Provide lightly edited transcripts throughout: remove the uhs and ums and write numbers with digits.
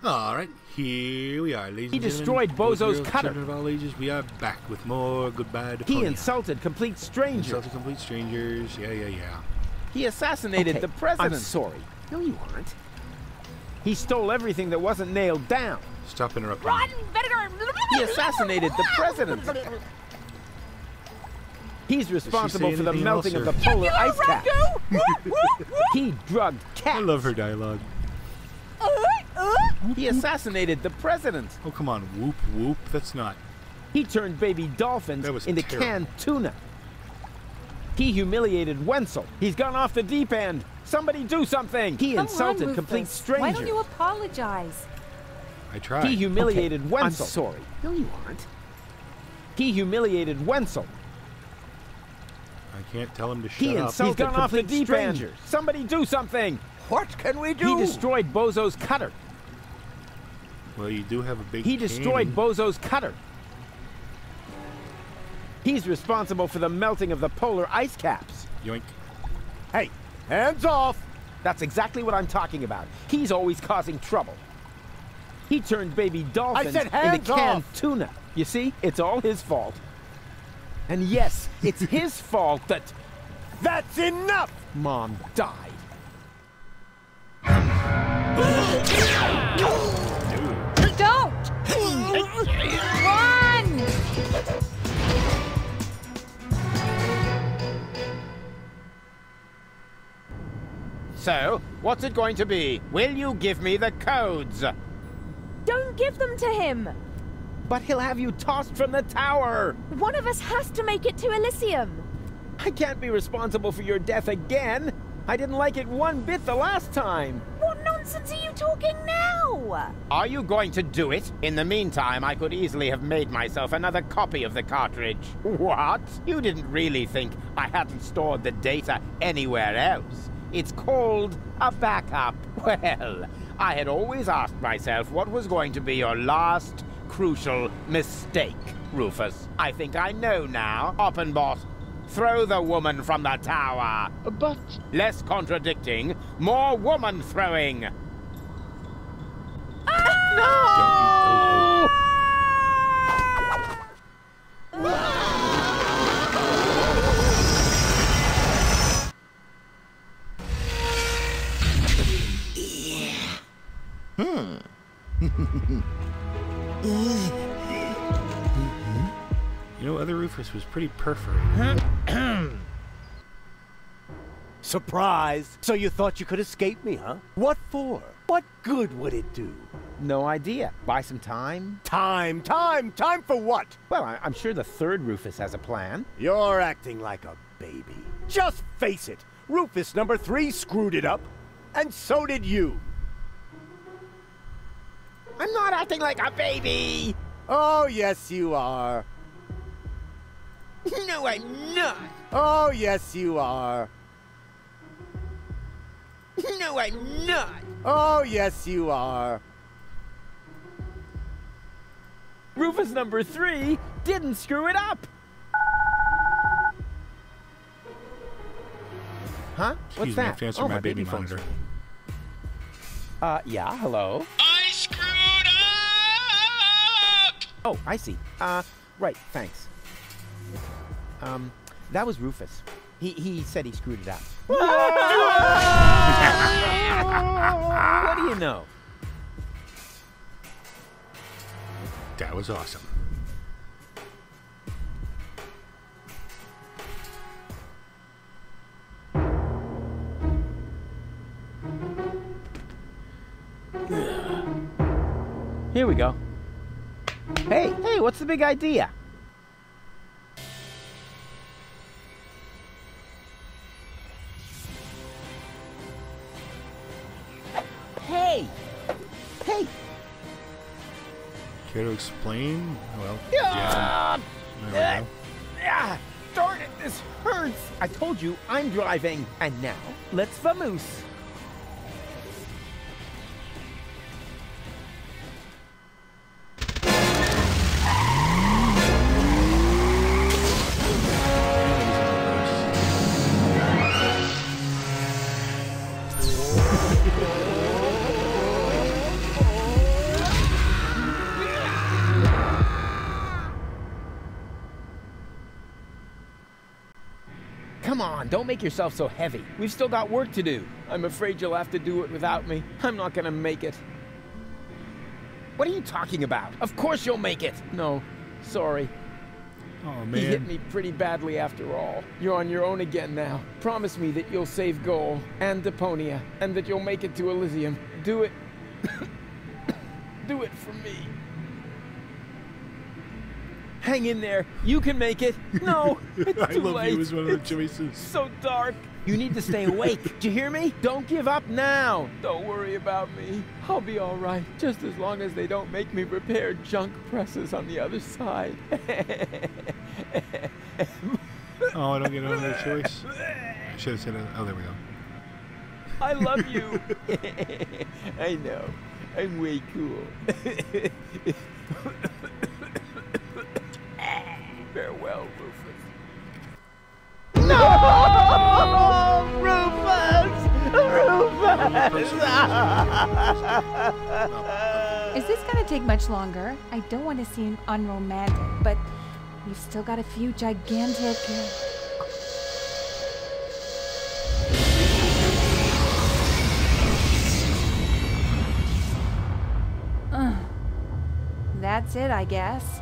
All right, here we are, ladies He and gentlemen. destroyed Bozo's Boys, cutter. children of all ages, we are back with more Goodbye Deponia. He insulted complete strangers. Insulted complete strangers. Yeah. He assassinated the president. I'm sorry. No, you aren't. He stole everything that wasn't nailed down. Stop interrupting. Run, He assassinated the president. He's responsible for the melting of the polar ice cap. He drugged cats. I love her dialogue. He assassinated the president. Oh, come on. Whoop, whoop. That's not. He turned baby dolphins into canned tuna. He humiliated Wenzel. He's gone off the deep end. Somebody do something. He insulted complete strangers. Why don't you apologize? I tried. He humiliated Wenzel. I'm sorry. No, you aren't. He humiliated Wenzel. I can't tell him to shut He up. insulted He's gone off the deep end. Somebody do something. What can we do? He destroyed Bozo's cutter. Well, you do have a big He destroyed Bozo's cutter. He's responsible for the melting of the polar ice caps. Yoink. Hey, hands off! That's exactly what I'm talking about. He's always causing trouble. He turned baby dolphins into canned tuna. You see, it's all his fault. And yes, it's his fault that... That's enough! Mom died. Don't! Run! So, what's it going to be? Will you give me the codes? Don't give them to him! But he'll have you tossed from the tower! One of us has to make it to Elysium! I can't be responsible for your death again! I didn't like it one bit the last time! What nonsense are you talking now? Are you going to do it? In the meantime, I could easily have made myself another copy of the cartridge. What? You didn't really think I hadn't stored the data anywhere else? It's called a backup. Well, I had always asked myself what was going to be your last crucial mistake, Rufus. I think I know now. Oppenbot, throw the woman from the tower. But... Less contradicting, more woman throwing. Ah! You know, other Rufus was pretty perforated. Surprise! So you thought you could escape me, huh? What for? What good would it do? No idea. Buy some time? Time for what? Well, I'm sure the third Rufus has a plan. You're acting like a baby. Just face it. Rufus number 3 screwed it up, and so did you. I'm not acting like a baby! Oh, yes, you are. No, I'm not! Oh, yes, you are. No, I'm not! Oh, yes, you are. Rufus number 3 didn't screw it up! Huh? What's Excuse me, I that? have to answer my baby phone's monitor. ringing. Yeah, hello? I screwed up! Oh, I see. Right, thanks. That was Rufus. He said he screwed it up. What do you know? That was awesome. Here we go. Hey, what's the big idea? Hey! Care to explain? Well, Yeah. there we go. Darn it, this hurts! I told you, I'm driving. And now, let's vamoose. on, don't make yourself so heavy. We've still got work to do. I'm afraid you'll have to do it without me. I'm not gonna make it. What are you talking about? Of course you'll make it. No, sorry. Oh, He hit man. me pretty badly after all. You're on your own again now. Promise me that you'll save Goal and Deponia, and that you'll make it to Elysium. Do it. Do it for me. Hang in there. You can make it. No, it's I too love late. you as one of the It's choices. so dark. You need to stay awake. Do you hear me? Don't give up now. Don't worry about me. I'll be all right, just as long as they don't make me repair junk presses on the other side. Oh, I don't get another choice. I should have said it. Oh, there we go. I love you. I know. I'm way cool. Farewell, Rufus. No! Rufus! Rufus! Is this gonna take much longer? I don't want to seem unromantic, but we've still got a few gigantic... That's it, I guess.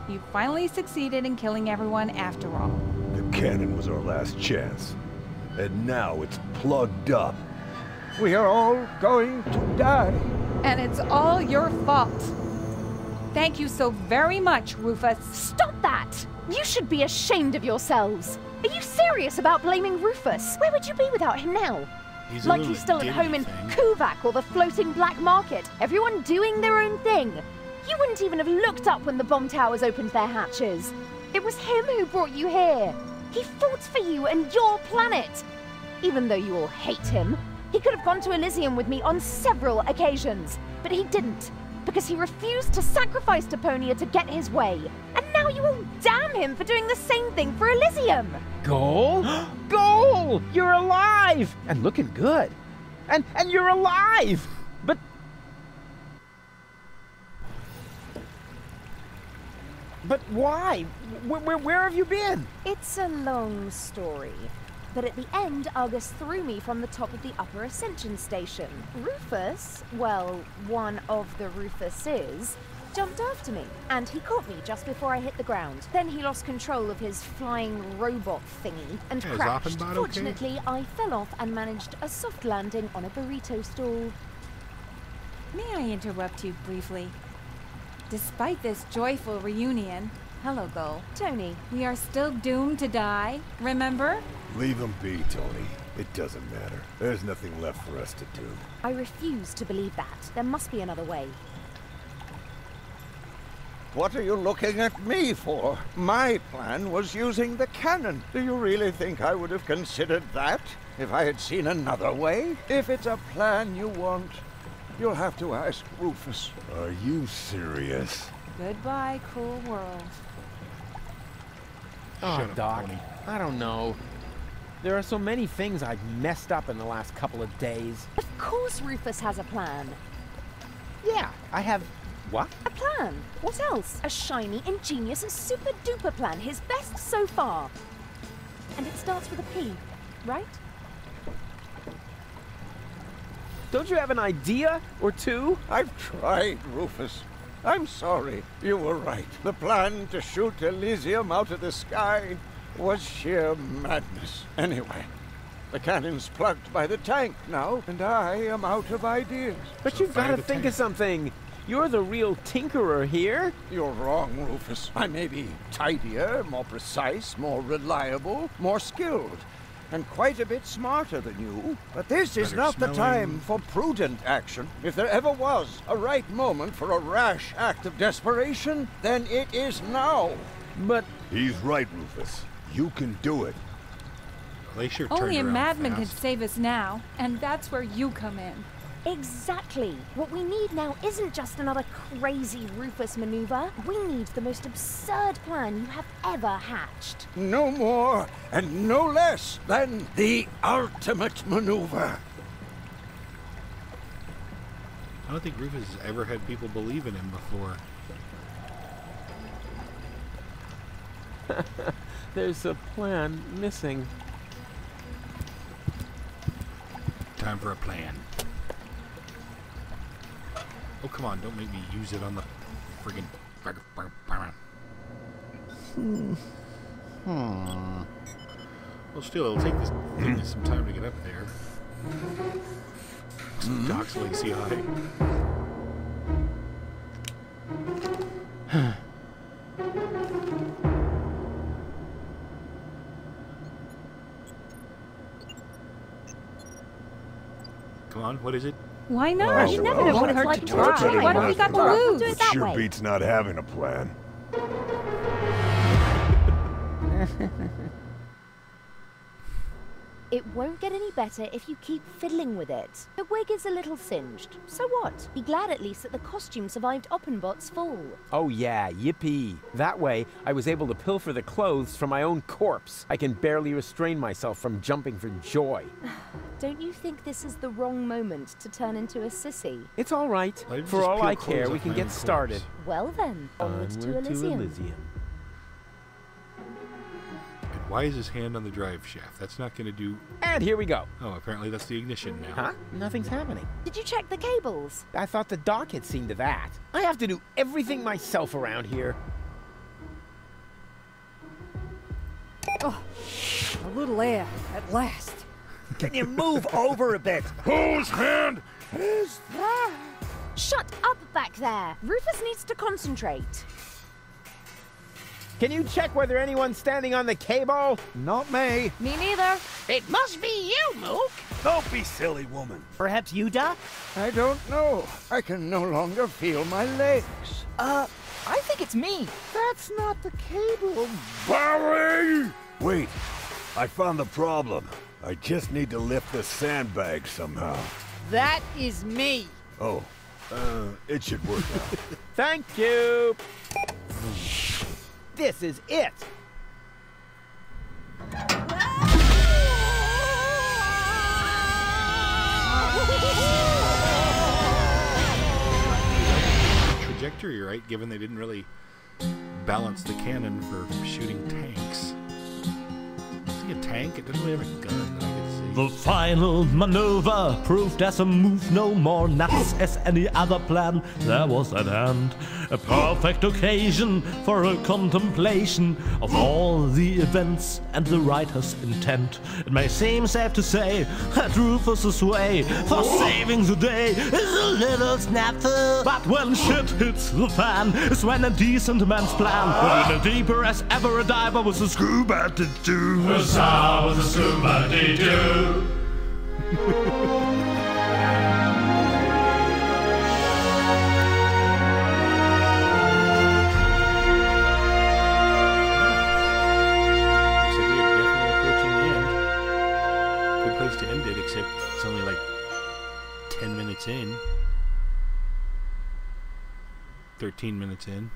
You finally succeeded in killing everyone after all. The cannon was our last chance. And now it's plugged up. We are all going to die. And it's all your fault. Thank you so very much, Rufus. Stop that! You should be ashamed of yourselves. Are you serious about blaming Rufus? Where would you be without him now? He's a Like little he's still at giddy home in thing. Kuvak or the floating black market. Everyone doing their own thing. You wouldn't even have looked up when the bomb towers opened their hatches. It was him who brought you here. He fought for you and your planet. Even though you all hate him, he could have gone to Elysium with me on several occasions. But he didn't, because he refused to sacrifice Deponia to get his way. And now you all damn him for doing the same thing for Elysium. Goal? Goal! You're alive! And looking good. And you're alive! But why? Where have you been? It's a long story. But at the end, Argus threw me from the top of the upper ascension station. Rufus, well, one of the Rufuses, jumped after me, and he caught me just before I hit the ground. Then he lost control of his flying robot thingy and Yeah, is crashed. Offenbach okay? Fortunately, I fell off and managed a soft landing on a burrito stall. May I interrupt you briefly? Despite this joyful reunion, hello, Gull. Tony, We are still doomed to die, remember? Leave him be, Tony. It doesn't matter. There's nothing left for us to do. I refuse to believe that. There must be another way. What are you looking at me for? My plan was using the cannon. Do you really think I would have considered that if I had seen another way? If it's a plan you want, you'll have to ask Rufus. Are you serious? Goodbye, cruel world. Oh, Shut up, Doc. Tony. I don't know. There are so many things I've messed up in the last couple of days. Of course Rufus has a plan. Yeah, I have... What? A plan. What else? A shiny, ingenious, super duper plan. His best so far. And it starts with a P, right? Don't you have an idea or two? I've tried, Rufus. I'm sorry. You were right. The plan to shoot Elysium out of the sky was sheer madness. Anyway, the cannon's plugged by the tank now, and I am out of ideas. But So you've got fire to the think tank. of something. You're the real tinkerer here. You're wrong, Rufus. I may be tidier, more precise, more reliable, more skilled, and quite a bit smarter than you. But this is Better not the smelling. time for prudent action. If there ever was a right moment for a rash act of desperation, then it is now. But He's right, Rufus. You can do it. They sure Only a turned around madman can fast. save us now, and that's where you come in. Exactly. What we need now isn't just another crazy Rufus maneuver. We need the most absurd plan you have ever hatched. No more and no less than the ultimate maneuver. I don't think Rufus has ever had people believe in him before. there's a plan missing. time for a plan. Oh, come on, don't make me use it on the friggin'... Well, still, it'll take this thing some time to get up there. Doc's lazy eye. Come on, what is it? Why not? You never know what it's like to try. What have we got to We'll do lose? it that Sure way. beats not having a plan. It won't get any better if you keep fiddling with it. The wig is a little singed. So what? Be glad at least that the costume survived Oppenbot's fall. Oh yeah, yippee. That way, I was able to pilfer the clothes from my own corpse. I can barely restrain myself from jumping for joy. Don't you think this is the wrong moment to turn into a sissy? It's all right. Why didn't For you just all peel I clothes care, off we can my get own started. corpse? Well then, onward to Elysium. And why is his hand on the drive shaft? That's not going to do... And here we go. Oh, apparently that's the ignition now. Huh? Nothing's happening. Did you check the cables? I thought the doc had seen to that. I have to do everything myself around here. Oh, a little air at last. Can you move over a bit? Whose hand? Who's that? Shut up back there! Rufus needs to concentrate. Can you check whether anyone's standing on the cable? Not me. Me neither. It must be you, Mook. Don't be silly, woman. Perhaps you, Doc? I don't know. I can no longer feel my legs. I think it's me. That's not the cable. Barry! Wait, I found the problem. I just need to lift the sandbag somehow. That is me. Oh, it should work out. Thank you. This is it. Trajectory, right? Given they didn't really balance the cannon for shooting tanks. Is he a tank? It doesn't really have a gun that I can see. The final maneuver proved as a move no more nuts as any other plan there was at hand. A perfect occasion for a contemplation of all the events and the writer's intent. It may seem safe to say that Rufus's way for saving the day is a little snafu. But when shit hits the fan is when a decent man's plan put in a deeper as ever a diver was a scuba to do. Huzzah was a scuba to do. To end it, except it's only like 10 minutes in. 13 minutes in.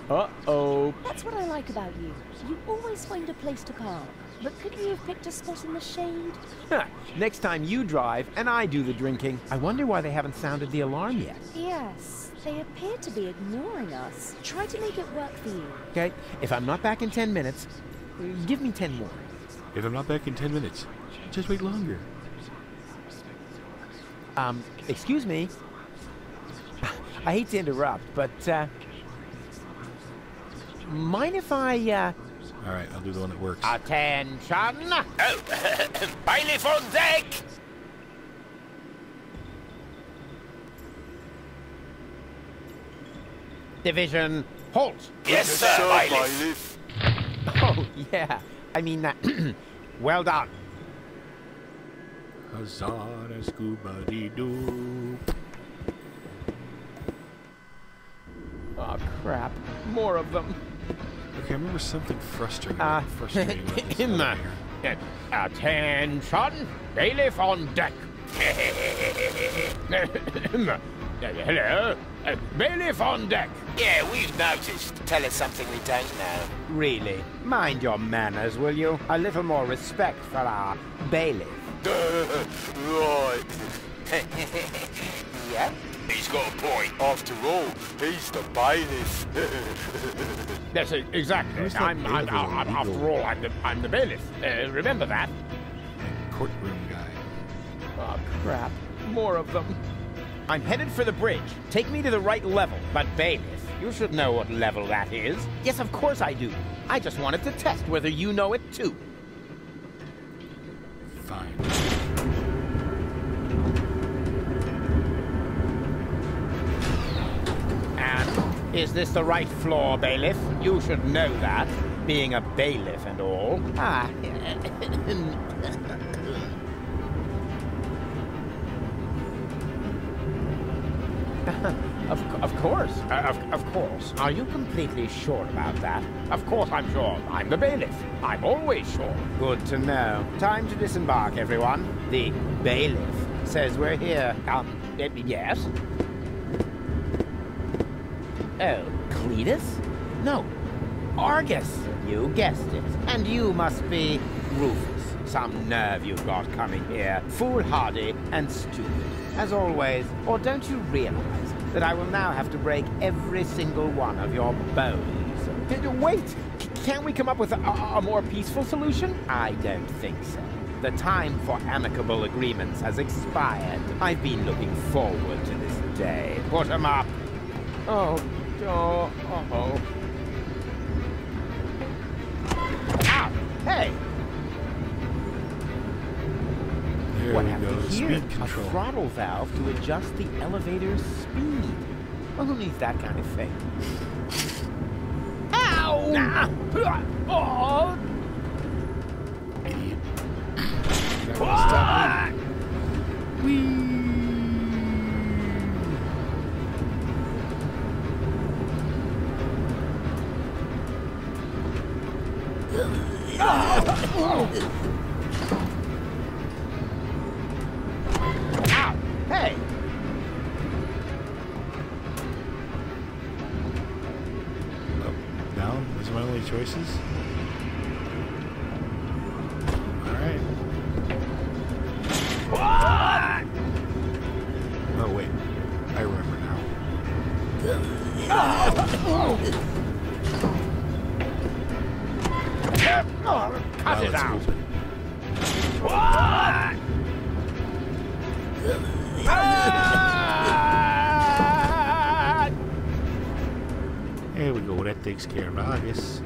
Uh-oh. That's what I like about you. You always find a place to park. But couldn't you have picked a spot in the shade? Huh. Next time you drive and I do the drinking. I wonder why they haven't sounded the alarm yet. Yes, they appear to be ignoring us. Try to make it work for you. Okay, if I'm not back in 10 minutes, give me 10 more. If I'm not back in 10 minutes, just wait longer. Excuse me. I hate to interrupt, but, mind if I, Alright, I'll do the one that works. Attention! Oh, bailiff on deck! Division, halt! Yes, sir, bailiff. Oh, yeah. I mean, well done. Huzzah, scuba-dee-doo. Oh, crap. More of them. Okay, I remember something frustrating about this in element the... here. Attention! Bailiff on deck! Hello? Bailiff on deck! Yeah, we've noticed. Tell us something we don't know. Really? Mind your manners, will you? A little more respect for our bailiff. Right. Yeah? He's got a point. After all, he's the bailiff. That's it, exactly. Who's that bailiff is After all, I'm the bailiff. Remember that. Courtroom guy. Crap. More of them. I'm headed for the bridge. Take me to the right level. But Bailiff, you should know what level that is. Yes, of course I do. I just wanted to test whether you know it too. Fine. And is this the right floor, Bailiff? You should know that, being a bailiff and all. Ah. Of course. Of course. Are you completely sure about that? Of course I'm sure. I'm the bailiff. I'm always sure. Good to know. Time to disembark, everyone. The bailiff says we're here. Yes? Oh, Cletus? No. Argus. You guessed it. And you must be Rufus. Some nerve you've got coming here. Foolhardy and stupid. As always. Or don't you realize that I will now have to break every single one of your bones? Wait! Can't we come up with a more peaceful solution? I don't think so. The time for amicable agreements has expired. I've been looking forward to this day. Put 'em up! Oh. Ow! Hey! There What we have go. we here? Speed control. A throttle valve to adjust the elevator's speed. Well, who needs that kind of thing? Ow! Oh! Idiot. That won't stop me. Whee! Ow! Hey! Up, down. Those are my only choices. Alright. Oh, wait. I remember now. Cut it let's out! open. There we go. That takes care of Argus.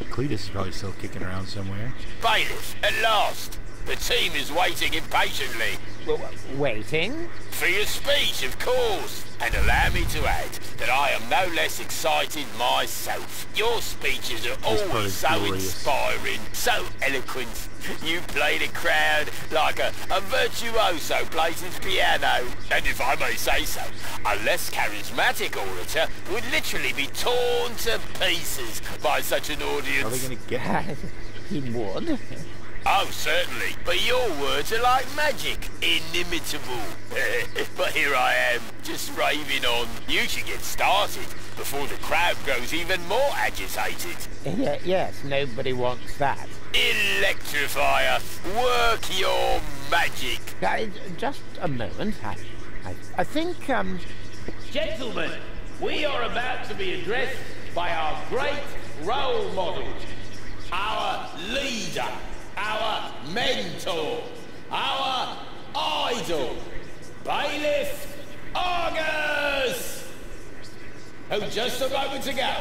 Cletus is probably still kicking around somewhere. Bailiff, at last. The team is waiting impatiently. Waiting? For your speech, of course. And allow me to add that I am no less excited myself. Your speeches are part always is so glorious. inspiring, so eloquent. You play the crowd like a virtuoso plays his piano. And if I may say so, a less charismatic orator would literally be torn to pieces by such an How are they audience. going to get He would. Oh, certainly. But your words are like magic. Inimitable. But here I am, just raving on. You should get started before the crowd grows even more agitated. Yes, nobody wants that. Electrifier, work your magic. Just a moment. I think, Gentlemen, we are about to be addressed by our great role model, our leader, our mentor, our idol, Bailiff Argus, who just a moment ago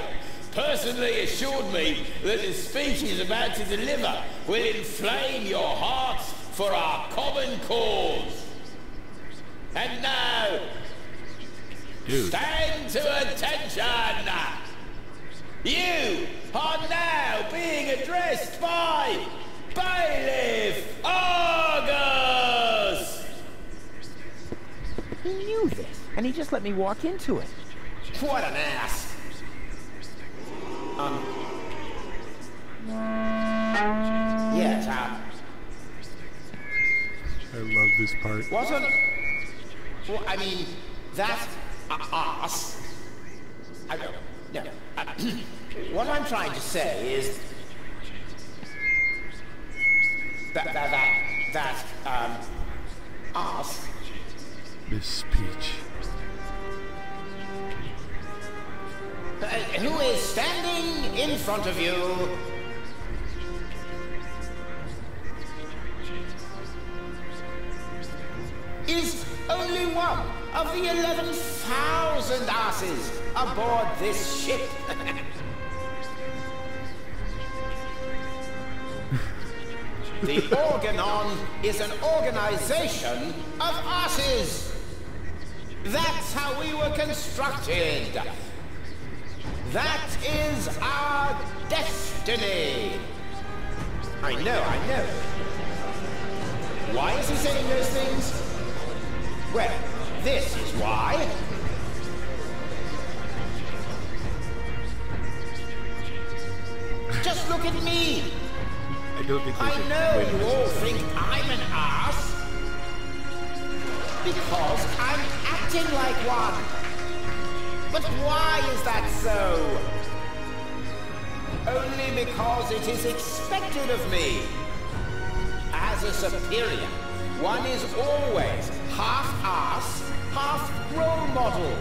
personally assured me that the speech he's about to deliver will inflame your hearts for our common cause. And now, Dude. stand to attention! You are now being addressed by Bailiff Argus! he knew this, and he just let me walk into it. What an ass! Yes, I love this part. wasn't... Well, I mean, that ass... I don't... No. What I'm trying to say is... That ass... This speech. who is standing in front of you... He's only one of the 11,000 asses aboard this ship. The Organon is an organization of asses. That's how we were constructed. That is our destiny. I know. Why is he saying those things? Well, this is why. Just look at me. I don't think I know you all think I'm an ass because I'm acting like one. But why is that so? Only because it is expected of me. As a superior, one is always half ass, half role model.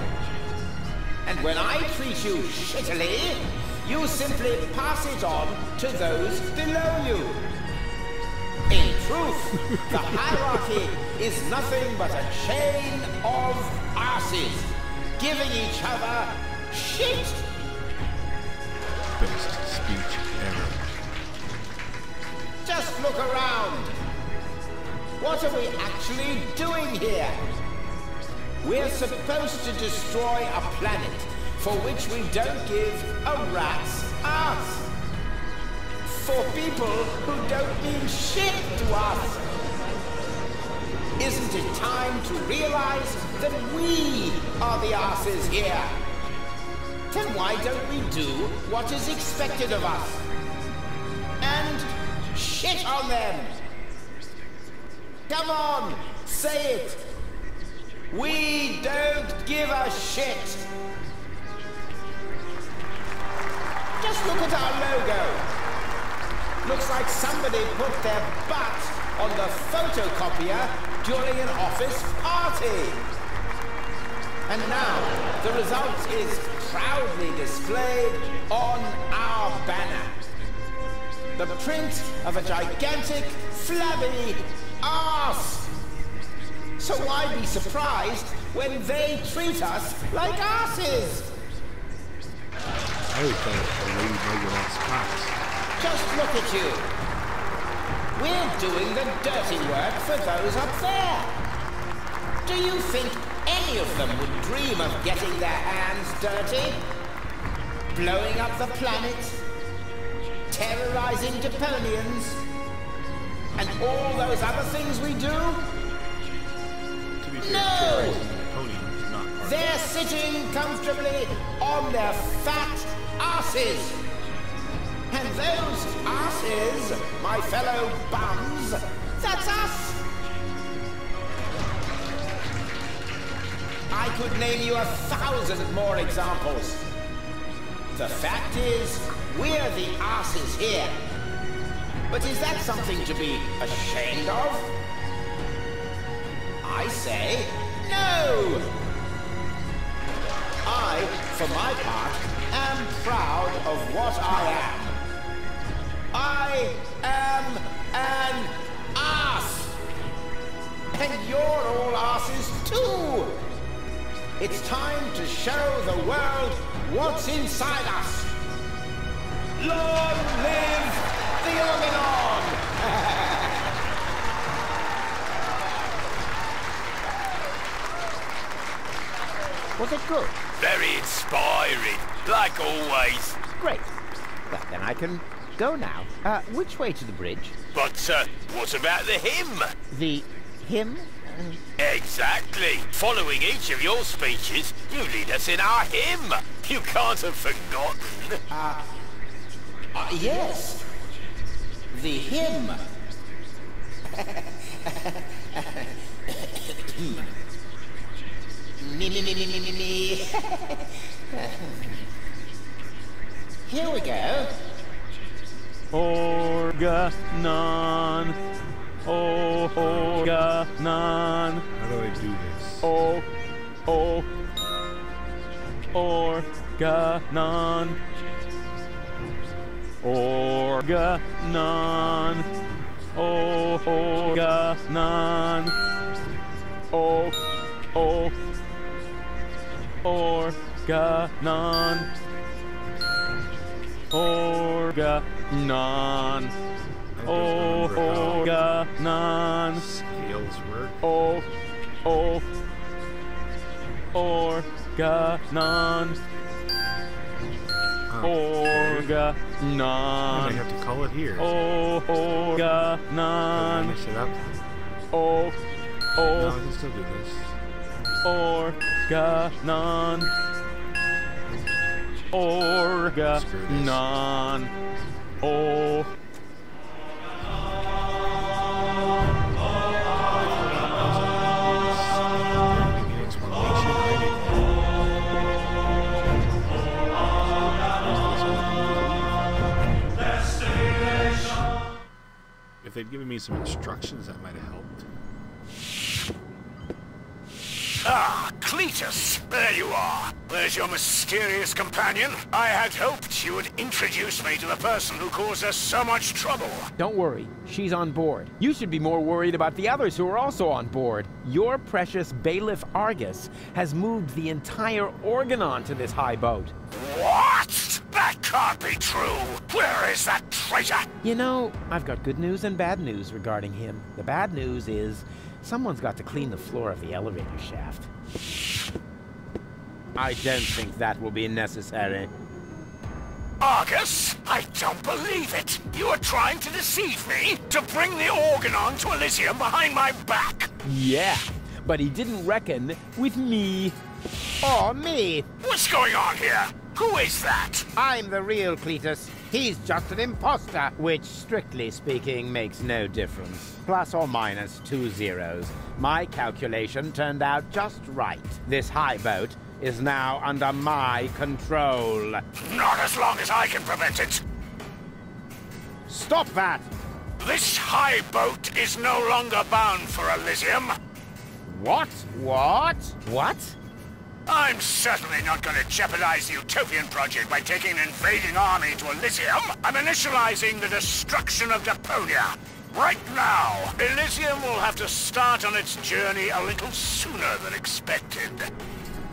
And when I treat you shittily, you simply pass it on to those below you. In truth, the hierarchy is nothing but a chain of asses giving each other shit. Best speech ever. Just look around. What are we actually doing here? We're supposed to destroy a planet for which we don't give a rat's ass. For people who don't mean shit to us. Isn't it time to realize that we are the asses here? Then why don't we do what is expected of us? And shit on them! Come on, say it! We don't give a shit! Just look at our logo. Looks like somebody put their butt on the photocopier during an office party. And now, the result is proudly displayed on our banner. The print of a gigantic, flabby arse. So why be surprised when they treat us like asses? I would call it a lady burger on spots. Just look at you. We're doing the dirty work for those up there. Do you think any of them would dream of getting their hands dirty? Blowing up the planet? Terrorizing Deponians? And all those other things we do? To be fair, No! terrorizing the Deponia is not part of They're sitting comfortably on their fat asses. And those asses, my fellow bums, that's us. I could name you 1,000 more examples. The fact is, we're the asses here. But is that something to be ashamed of? I say no! I, for my part, am proud of what I am. I am an ass! And you're all asses too! It's time to show the world what's inside us. Long live the Organon! Was it good? Very inspiring, like always. Great. Well, then I can go now. Which way to the bridge? But, what about the hymn? The hymn? Exactly. Following each of your speeches, you lead us in our hymn. You can't have forgotten. Yes. The hymn. Me. Here we go. Organon. Organon. How do I do this? Organon. Organon. Organon. Organon. Organon. Organon. Scales work. Organon. Organon. I have to call it here. Organon. Mix it up. No, No, I can still do this. Organon. Organon. Oh. If they'd given me some instructions, that might have helped. Ah, Cletus, there you are. There's your mysterious companion. I had hoped you would introduce me to the person who caused us so much trouble. Don't worry, she's on board. You should be more worried about the others who are also on board. Your precious bailiff Argus has moved the entire Organon to this high boat. What? That can't be true. Where is that traitor? You know, I've got good news and bad news regarding him. The bad news is someone's got to clean the floor of the elevator shaft. I don't think that will be necessary. Argus, I don't believe it. You are trying to deceive me to bring the Organon to Elysium behind my back. Yeah, but he didn't reckon with me. Oh, me. What's going on here? Who is that? I'm the real Cletus. He's just an imposter, which, strictly speaking, makes no difference. Plus or minus 2 zeros. My calculation turned out just right. This high boat is now under my control. Not as long as I can prevent it. Stop that! This high boat is no longer bound for Elysium. What? What? What? I'm certainly not going to jeopardize the Utopian project by taking an invading army to Elysium. I'm initializing the destruction of Deponia. Right now, Elysium will have to start on its journey a little sooner than expected.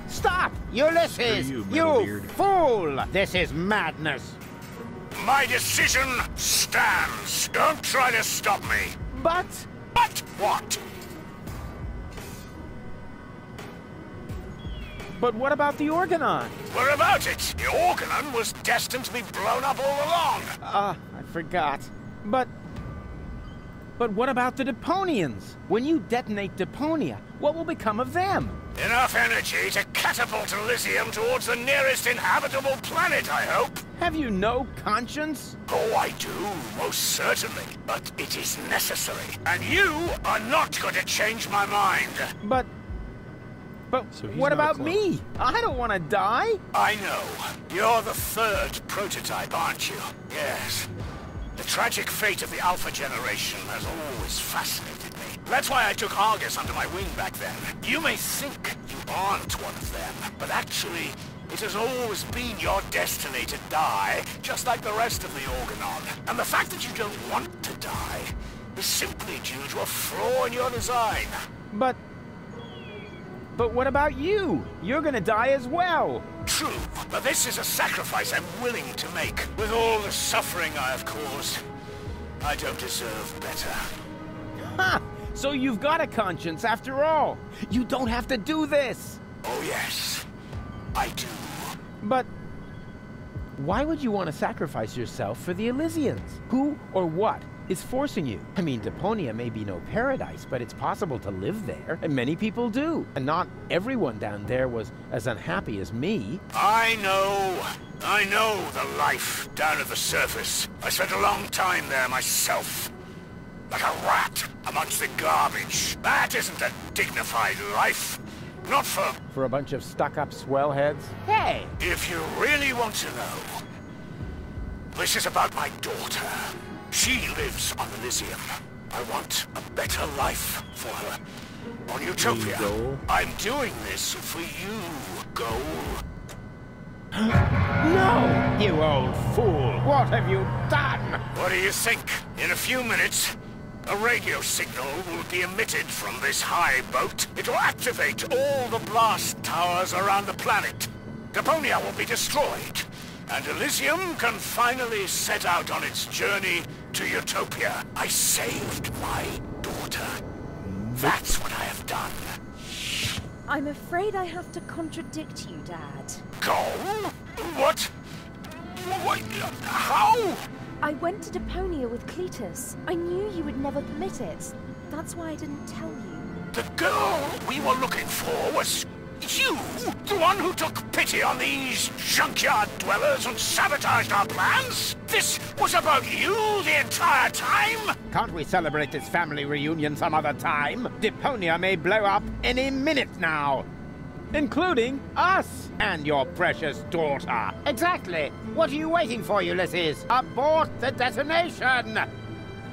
Stop! Ulysses! You You fool! This is madness! My decision stands. Don't try to stop me. But what? But what about the Organon? What about it? The Organon was destined to be blown up all along. I forgot. But what about the Deponians? When you detonate Deponia, what will become of them? Enough energy to catapult Elysium towards the nearest inhabitable planet, I hope. Have you no conscience? Oh, I do, most certainly. But it is necessary. And you are not going to change my mind. But So he's what not a about clone. me? I don't want to die. I know. You're the third prototype, aren't you? Yes. The tragic fate of the Alpha generation has always fascinated me. That's why I took Argus under my wing back then. You may think you aren't one of them, but actually, it has always been your destiny to die, just like the rest of the Organon. And the fact that you don't want to die is simply due to a flaw in your design. But what about you? You're gonna die as well. True, but this is a sacrifice I'm willing to make. With all the suffering I have caused, I don't deserve better. Ha! So you've got a conscience after all. You don't have to do this. Oh yes, I do. But why would you want to sacrifice yourself for the Elysians? Who or what is forcing you? I mean, Deponia may be no paradise, but it's possible to live there, and many people do. And not everyone down there was as unhappy as me. I know the life down at the surface. I spent a long time there myself. Like a rat amongst the garbage. That isn't a dignified life. Not for a bunch of stuck-up swellheads. Hey! If you really want to know, this is about my daughter. She lives on Elysium. I want a better life for her. On Utopia. I'm doing this for you, Goal. No! You old fool! What have you done? What do you think? In a few minutes, a radio signal will be emitted from this high boat. It will activate all the blast towers around the planet. Deponia will be destroyed, and Elysium can finally set out on its journey to Utopia. I saved my daughter. That's what I have done. I'm afraid I have to contradict you, Dad. Go? What? What? How? I went to Deponia with Cletus. I knew you would never permit it. That's why I didn't tell you. The girl we were looking for was you? The one who took pity on these junkyard dwellers and sabotaged our plans? This was about you the entire time? Can't we celebrate this family reunion some other time? Deponia may blow up any minute now. Including us and your precious daughter. Exactly. What are you waiting for, Ulysses? Abort the detonation!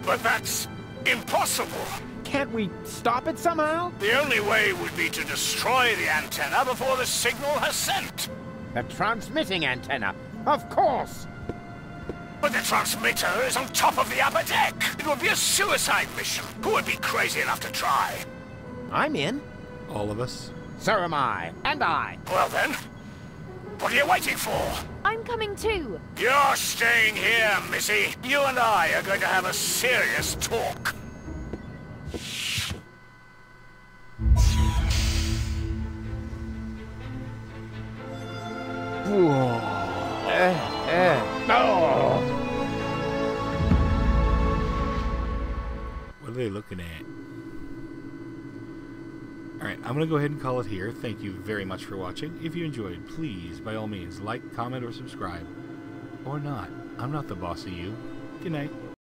But that's impossible. Can't we stop it somehow? The only way would be to destroy the antenna before the signal has sent. The transmitting antenna, of course. But the transmitter is on top of the upper deck. It would be a suicide mission. Who would be crazy enough to try? I'm in. All of us. So am I. And I. Well then, what are you waiting for? I'm coming too. You're staying here, Missy. You and I are going to have a serious talk. What are they looking at? Alright, I'm going to go ahead and call it here. Thank you very much for watching. If you enjoyed, please, by all means, like, comment, or subscribe. Or not. I'm not the boss of you. Good night.